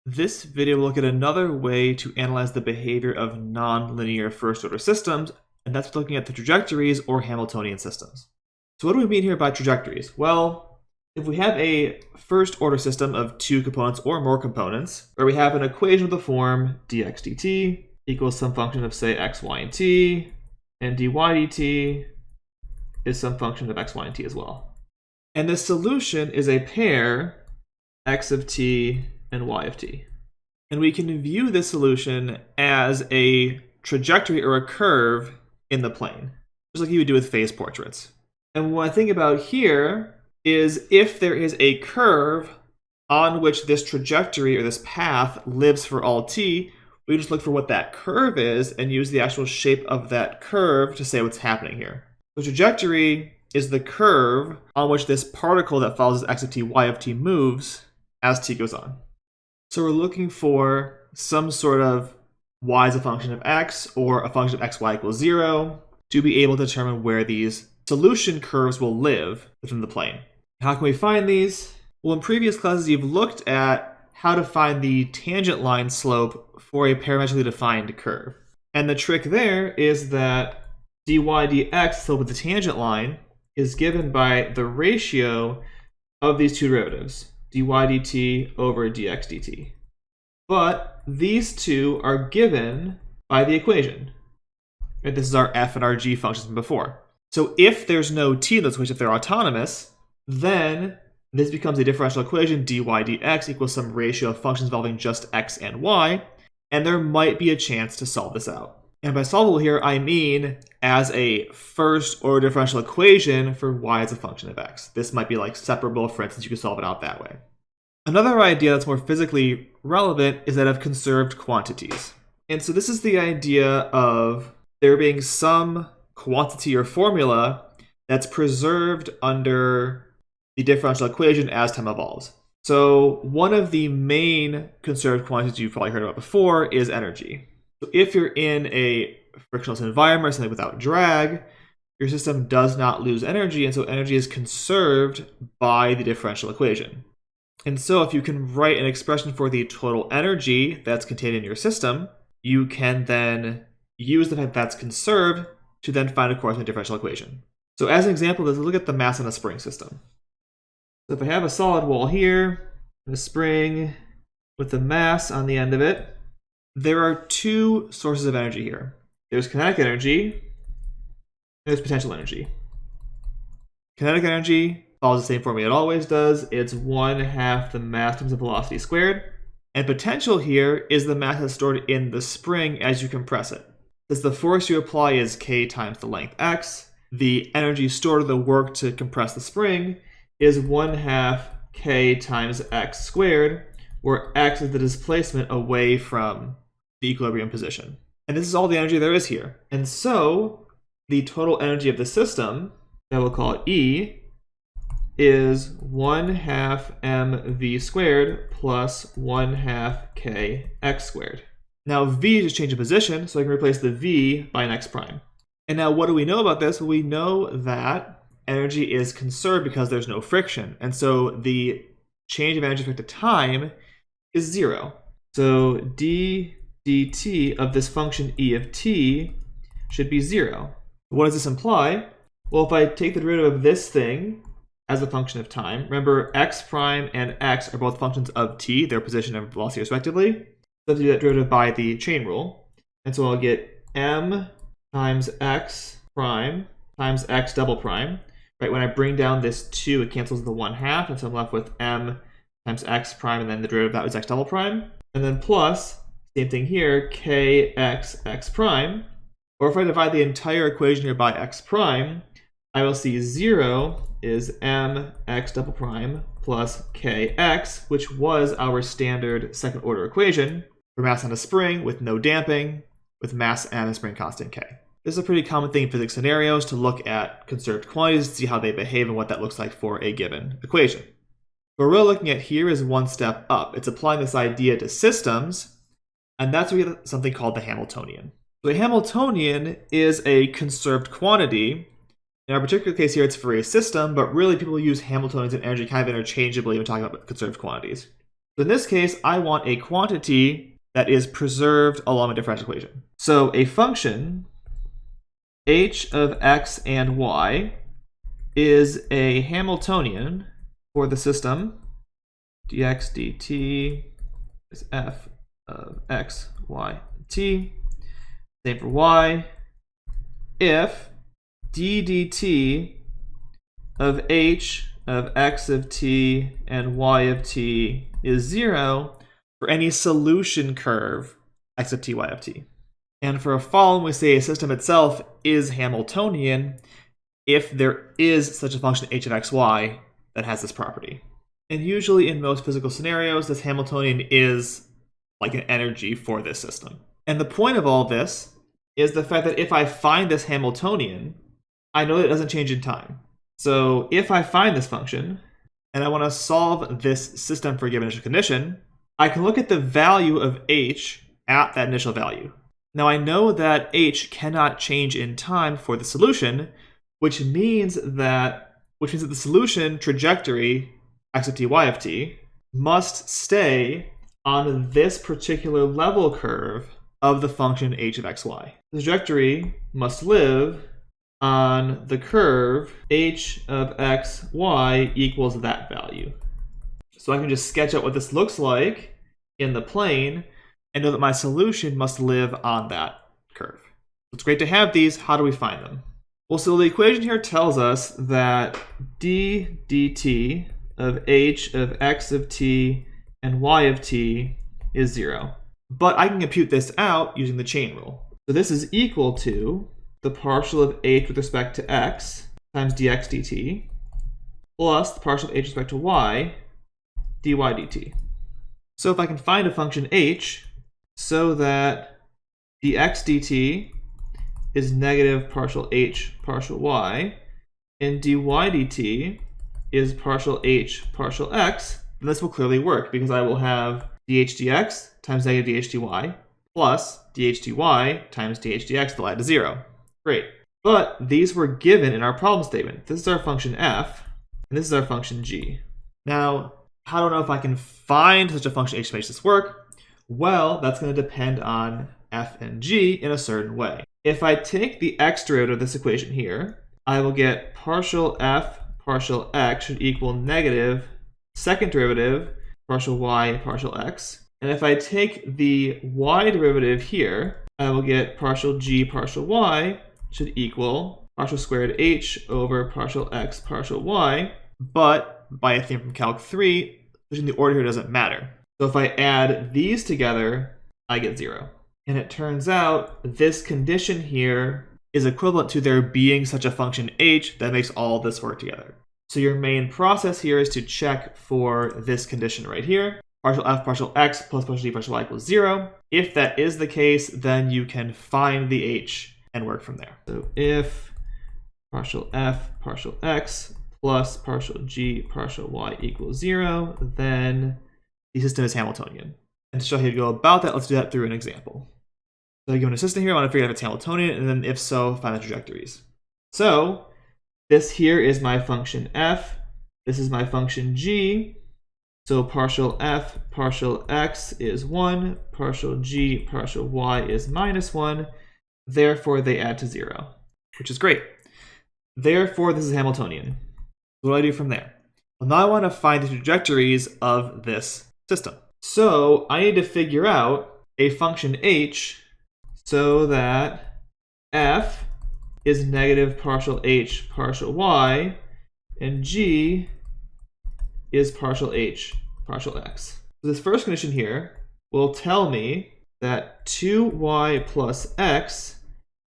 This video will look at another way to analyze the behavior of nonlinear first-order systems, and that's looking at the trajectories or Hamiltonian systems. So what do we mean here by trajectories? Well, if we have a first-order system of two components or more components, where we have an equation with the form dx dt equals some function of, say, x, y, and t, and dy dt is some function of x, y, and t as well. And the solution is a pair x of t and y of t. And we can view this solution as a trajectory or a curve in the plane, just like you would do with phase portraits. And what I think about here is if there is a curve on which this trajectory or this path lives for all t, we just look for what that curve is and use the actual shape of that curve to say what's happening here. The trajectory is the curve on which this particle that follows x of t, y of t moves as t goes on. So we're looking for some sort of y as a function of x or a function of xy equals 0 to be able to determine where these solution curves will live within the plane. How can we find these? Well, in previous classes, you've looked at how to find the tangent line slope for a parametrically defined curve. And the trick there is that dy dx, slope of the tangent line, is given by the ratio of these two derivatives, dy dt over dx dt. But these two are given by the equation. Right? This is our f and our g functions from before. So if there's no t in those equations, if they're autonomous, then this becomes a differential equation, dy dx equals some ratio of functions involving just x and y, and there might be a chance to solve this out. And by solvable here, I mean as a first-order differential equation for y as a function of x. This might be like separable, for instance, you could solve it out that way. Another idea that's more physically relevant is that of conserved quantities. And so this is the idea of there being some quantity or formula that's preserved under the differential equation as time evolves. So one of the main conserved quantities you've probably heard about before is energy. So if you're in a frictionless environment or something without drag, your system does not lose energy, and so energy is conserved by the differential equation. And so if you can write an expression for the total energy that's contained in your system, you can then use the fact that's conserved to then find a corresponding differential equation. So as an example, let's look at the mass in a spring system. So if I have a solid wall here, and a spring with the mass on the end of it, there are two sources of energy here. There's kinetic energy, and there's potential energy. Kinetic energy follows the same formula it always does. It's 1/2 the mass times the velocity squared. And potential here is the mass that's stored in the spring as you compress it. Since the force you apply is k times the length x, the energy stored, the work to compress the spring, is 1/2 k times x squared, where x is the displacement away from the equilibrium position. And this is all the energy there is here. And so the total energy of the system, that we'll call it E, is 1/2 mv squared plus 1/2 kx squared. Now v just changed of position, so I can replace the v by an x prime. And now what do we know about this? Well, we know that energy is conserved because there's no friction. And so the change of energy with respect to time is 0. So d dt of this function e of t should be 0. What does this imply? Well, if I take the derivative of this thing as a function of time, remember x prime and x are both functions of t, their position and velocity respectively. Substitute that derivative by the chain rule. And so I'll get m times x prime times x double prime. Right, when I bring down this 2, it cancels the 1/2, and so I'm left with m times x prime, and then the derivative of that was x double prime. And then plus, same thing here, kx x prime. Or if I divide the entire equation here by x prime, I will see 0 is m x double prime plus kx, which was our standard second order equation for mass on a spring with no damping, with mass and a spring constant k. This is a pretty common thing in physics scenarios to look at conserved quantities to see how they behave and what that looks like for a given equation. What we're looking at here is one step up. It's applying this idea to systems, and that's where we get something called the Hamiltonian. So a Hamiltonian is a conserved quantity. In our particular case here, it's for a system, but really people use Hamiltonians and energy kind of interchangeably when talking about conserved quantities. So in this case, I want a quantity that is preserved along a differential equation. So a function h of x and y is a Hamiltonian for the system dx dt is f of x, y, t. Same for y. If d dt of h of x of t and y of t is 0 for any solution curve x of t, y of t. And for a following, we say a system itself is Hamiltonian if there is such a function h of x, y that has this property. And usually in most physical scenarios, this Hamiltonian is like an energy for this system. And the point of all this is the fact that if I find this Hamiltonian, I know that it doesn't change in time. So if I find this function, and I want to solve this system for a given initial condition, I can look at the value of h at that initial value. Now I know that h cannot change in time for the solution, which means that the solution trajectory x of t, y of t must stay on this particular level curve of the function h of x, y. The trajectory must live on the curve h of x, y equals that value. So I can just sketch out what this looks like in the plane and know that my solution must live on that curve. It's great to have these. How do we find them? Well, so the equation here tells us that d dt of h of x of t and y of t is 0. But I can compute this out using the chain rule. So this is equal to the partial of h with respect to x times dx dt plus the partial of h with respect to y dy dt. So if I can find a function h so that dx dt is negative partial h partial y and dy dt is partial h partial x, then this will clearly work because I will have dh dx times negative dh dy plus dh dy times dh dx will add to 0. Great. But these were given in our problem statement. This is our function f, and this is our function g. Now, I don't know if I can find such a function h to make this work. Well, that's going to depend on f and g in a certain way. If I take the x derivative of this equation here, I will get partial f partial x should equal negative second derivative partial y partial x. And if I take the y derivative here, I will get partial g partial y should equal partial squared h over partial x partial y. But by a theme from Calc 3, switching the order here doesn't matter. So if I add these together, I get 0. And it turns out this condition here is equivalent to there being such a function h that makes all this work together. So your main process here is to check for this condition right here. Partial f partial x plus partial g partial y equals 0. If that is the case, then you can find the h and work from there. So if partial f partial x plus partial g partial y equals 0, then the system is Hamiltonian. And to show you how to go about that, let's do that through an example. So given a system here, I want to figure out if it's Hamiltonian, and then if so, find the trajectories. So this here is my function f. This is my function g. So partial f partial x is 1. Partial g partial y is -1. Therefore, they add to 0, which is great. Therefore, this is Hamiltonian. What do I do from there? Well, now I want to find the trajectories of this system. So I need to figure out a function h so that f is negative partial h partial y and g is partial h partial x. So this first condition here will tell me that 2y plus x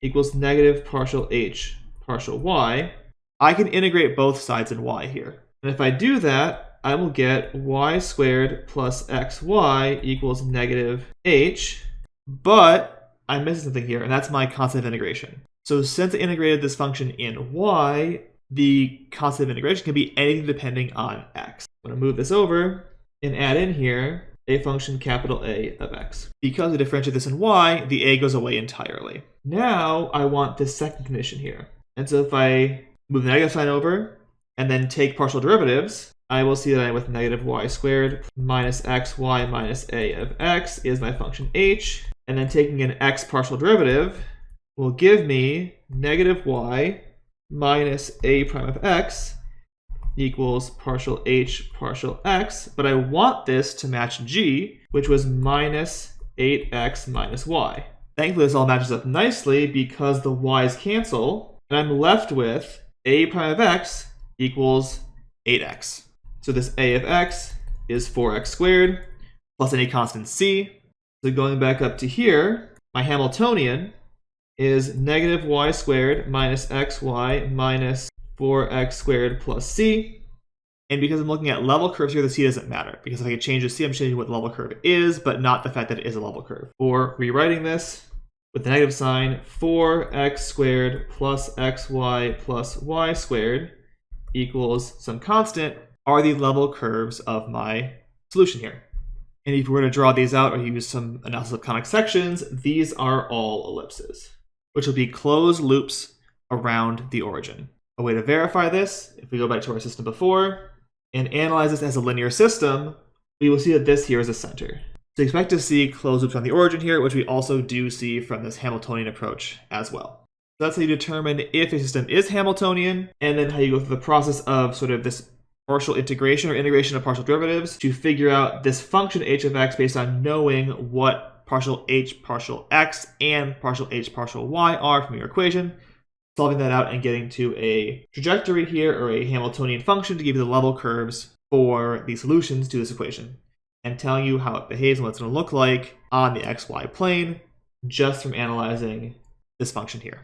equals negative partial h partial y. I can integrate both sides in y here. And if I do that, I will get y squared plus xy equals negative h, but I'm missing something here, and that's my constant of integration. So since I integrated this function in y, the constant of integration can be anything depending on x. I'm going to move this over and add in here a function capital A of x. Because we differentiate this in y, the a goes away entirely. Now I want this second condition here. And so if I move the negative sign over and then take partial derivatives, I will see that I with negative y squared minus xy minus a of x is my function h. And then taking an x partial derivative will give me negative y minus a prime of x equals partial h partial x. But I want this to match g, which was minus 8x minus y. Thankfully, this all matches up nicely because the y's cancel, and I'm left with a prime of x equals 8x. So this a of x is 4x squared plus any constant c. So going back up to here, my Hamiltonian is negative y squared minus xy minus 4x squared plus c. And because I'm looking at level curves here, the c doesn't matter. Because if I can change the c, I'm changing what the level curve is, but not the fact that it is a level curve. Or rewriting this with the negative sign, 4x squared plus xy plus y squared equals some constant are the level curves of my solution here. And if we were to draw these out or use some analysis of conic sections, these are all ellipses, which will be closed loops around the origin. A way to verify this, if we go back to our system before and analyze this as a linear system, we will see that this here is a center. So expect to see closed loops on the origin here, which we also do see from this Hamiltonian approach as well. So that's how you determine if a system is Hamiltonian, and then how you go through the process of sort of this partial integration or integration of partial derivatives to figure out this function h of x based on knowing what partial h partial x and partial h partial y are from your equation, solving that out and getting to a trajectory here or a Hamiltonian function to give you the level curves for the solutions to this equation and telling you how it behaves and what it's going to look like on the xy plane just from analyzing this function here.